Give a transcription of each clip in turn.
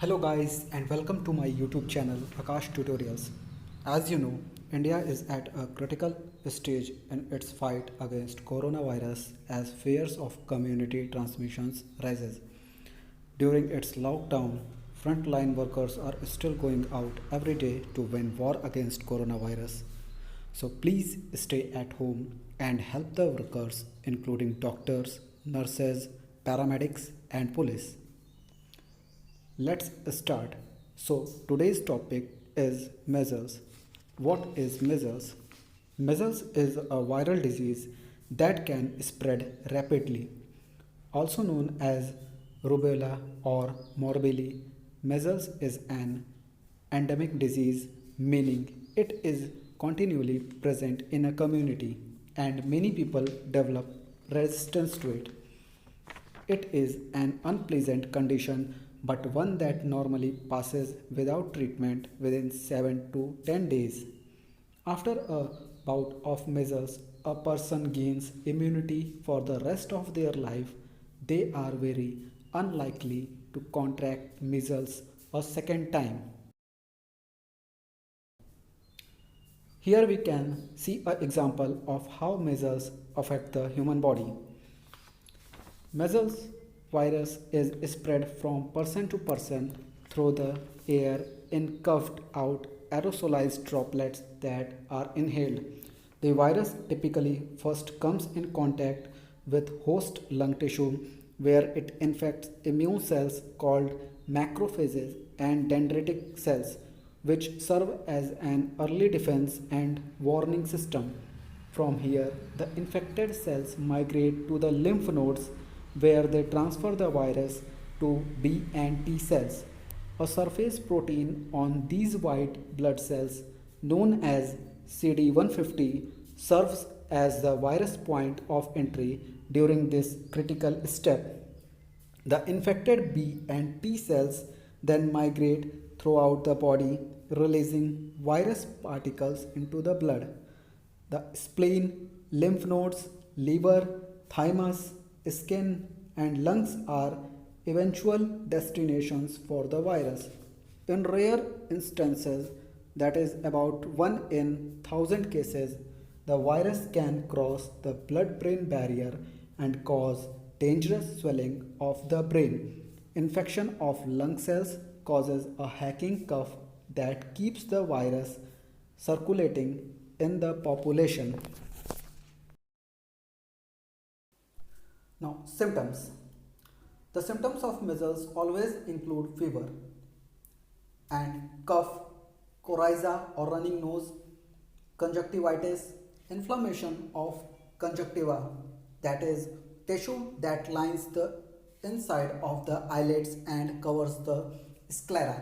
Hello guys and welcome to my YouTube channel Akash Tutorials. As you know, India is at a critical stage in its fight against coronavirus as fears of community transmissions rises. During its lockdown, frontline workers are still going out every day to win war against coronavirus. So please stay at home and help the workers including doctors, nurses, paramedics and police. Let's start. So, today's topic is measles. What is measles? Measles is a viral disease that can spread rapidly. Also known as rubella or morbilli, measles is an endemic disease, meaning it is continually present in a community and many people develop resistance to it. It is an unpleasant condition, but one that normally passes without treatment within 7 to 10 days. After a bout of measles, a person gains immunity for the rest of their life. They are very unlikely to contract measles a second time. Here we can see an example of how measles affect the human body. Measles virus is spread from person to person through the air in coughed out aerosolized droplets that are inhaled. The virus typically first comes in contact with host lung tissue where it infects immune cells called macrophages and dendritic cells which serve as an early defense and warning system. From here, the infected cells migrate to the lymph nodes where they transfer the virus to B and T cells. A surface protein on these white blood cells, known as CD150, serves as the virus point of entry during this critical step. The infected B and T cells then migrate throughout the body, releasing virus particles into the blood. The spleen, lymph nodes, liver, thymus, skin, and lungs are eventual destinations for the virus. In rare instances, that is about 1 in 1000 cases, the virus can cross the blood brain barrier and cause dangerous swelling of the brain. Infection of lung cells causes a hacking cough that keeps the virus circulating in the population. Now, symptoms. The symptoms of measles always include fever and cough, coryza or running nose, conjunctivitis, inflammation of conjunctiva, that is, tissue that lines the inside of the eyelids and covers the sclera,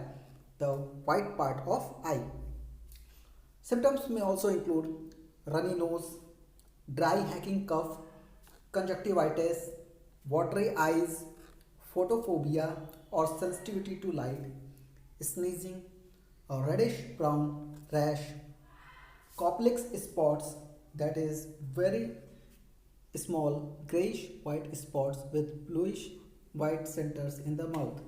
the white part of eye. Symptoms may also include runny nose, dry hacking cough, conjunctivitis, watery eyes, photophobia or sensitivity to light, sneezing, a reddish brown rash, complex spots, that is very small grayish white spots with bluish white centers in the mouth,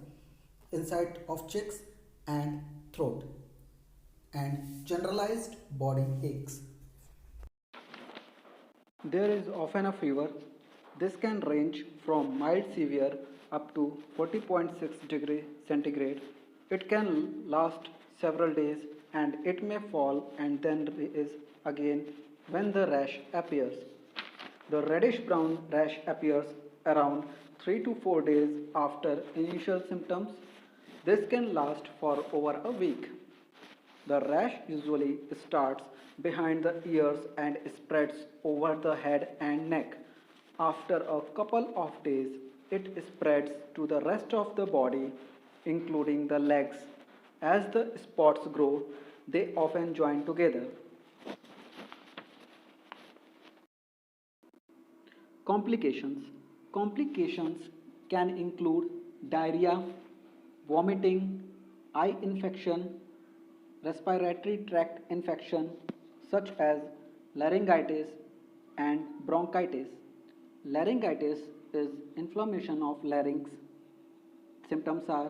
inside of cheeks and throat, and generalized body aches. There is often a fever. This can range from mild severe up to 40.6 degree centigrade. It can last several days and it may fall and then is again when the rash appears. The reddish brown rash appears around 3 to 4 days after initial symptoms. This can last for over a week. The rash usually starts behind the ears and spreads over the head and neck. After a couple of days, it spreads to the rest of the body, including the legs. As the spots grow, they often join together. Complications. Complications can include diarrhea, vomiting, eye infection, respiratory tract infection such as laryngitis and bronchitis. Laryngitis is inflammation of larynx. Symptoms are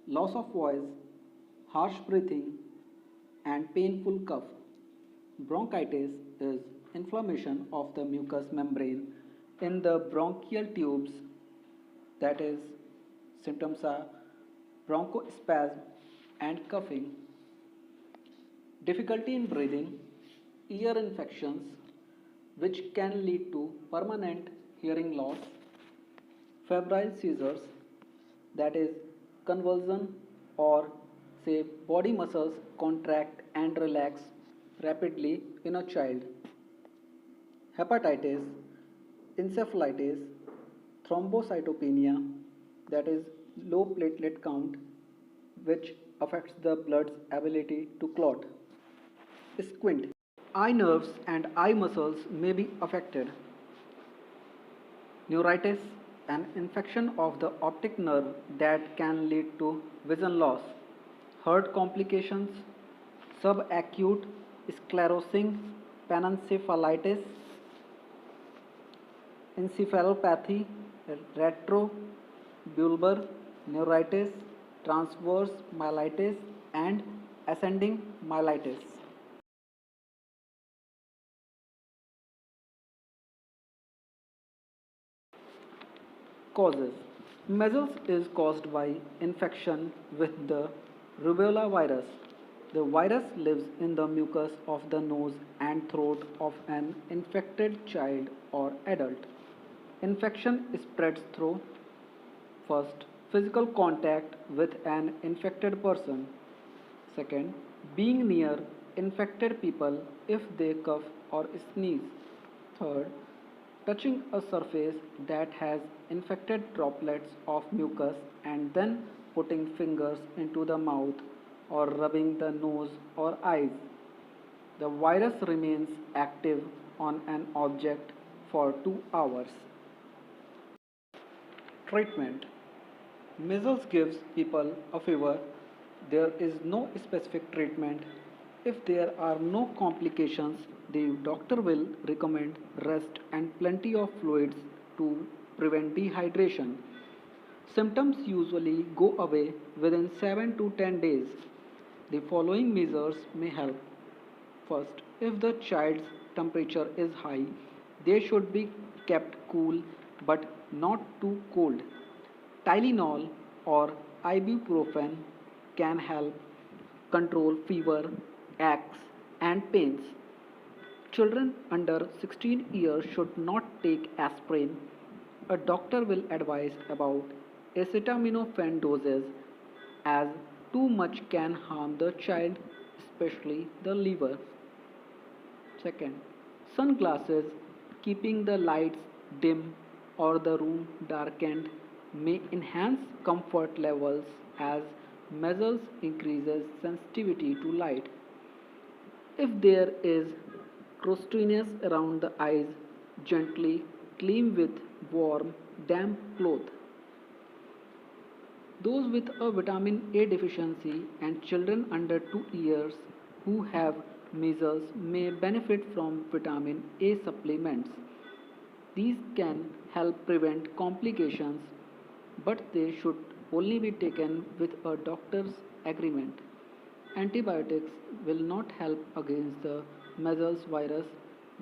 loss of voice, harsh breathing, and painful cough. Bronchitis is inflammation of the mucous membrane in the bronchial tubes. That is, symptoms are bronchospasm and coughing, difficulty in breathing, ear infections, which can lead to permanent hearing loss, febrile seizures, that is, convulsion or say body muscles contract and relax rapidly in a child, hepatitis, encephalitis, thrombocytopenia, that is, low platelet count, which affects the blood's ability to clot, squint. Eye nerves and eye muscles may be affected. Neuritis, an infection of the optic nerve that can lead to vision loss. Heart complications, subacute sclerosing panencephalitis, encephalopathy, retrobulbar neuritis, transverse myelitis, and ascending myelitis. Causes. Measles is caused by infection with the rubella virus. The virus lives in the mucus of the nose and throat of an infected child or adult. Infection spreads through first, physical contact with an infected person. Second, being near infected people if they cough or sneeze. Third, touching a surface that has infected droplets of mucus and then putting fingers into the mouth or rubbing the nose or eyes. The virus remains active on an object for 2 hours. Treatment. Measles gives people a fever. There is no specific treatment. If there are no complications, the doctor will recommend rest and plenty of fluids to prevent dehydration. Symptoms usually go away within 7 to 10 days. The following measures may help. First, if the child's temperature is high, they should be kept cool but not too cold. Tylenol or ibuprofen can help control fever, aches, and pains. Children under 16 years should not take aspirin. A doctor will advise about acetaminophen doses as too much can harm the child, especially the liver. Second, sunglasses keeping the lights dim or the room darkened may enhance comfort levels as measures increases sensitivity to light. If there is crustiness around the eyes, gently clean with warm, damp cloth. Those with a vitamin A deficiency and children under 2 years who have measles may benefit from vitamin A supplements. These can help prevent complications, but they should only be taken with a doctor's agreement. Antibiotics will not help against the measles virus,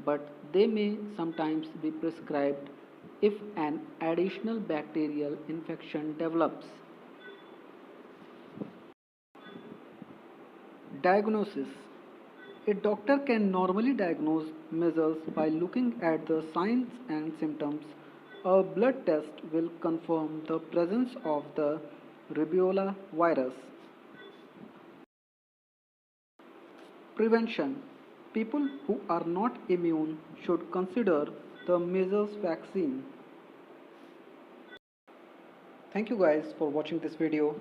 but they may sometimes be prescribed if an additional bacterial infection develops. Diagnosis. A doctor can normally diagnose measles by looking at the signs and symptoms. A blood test will confirm the presence of the rubella virus. Prevention. People who are not immune should consider the measles vaccine. Thank you guys for watching this video.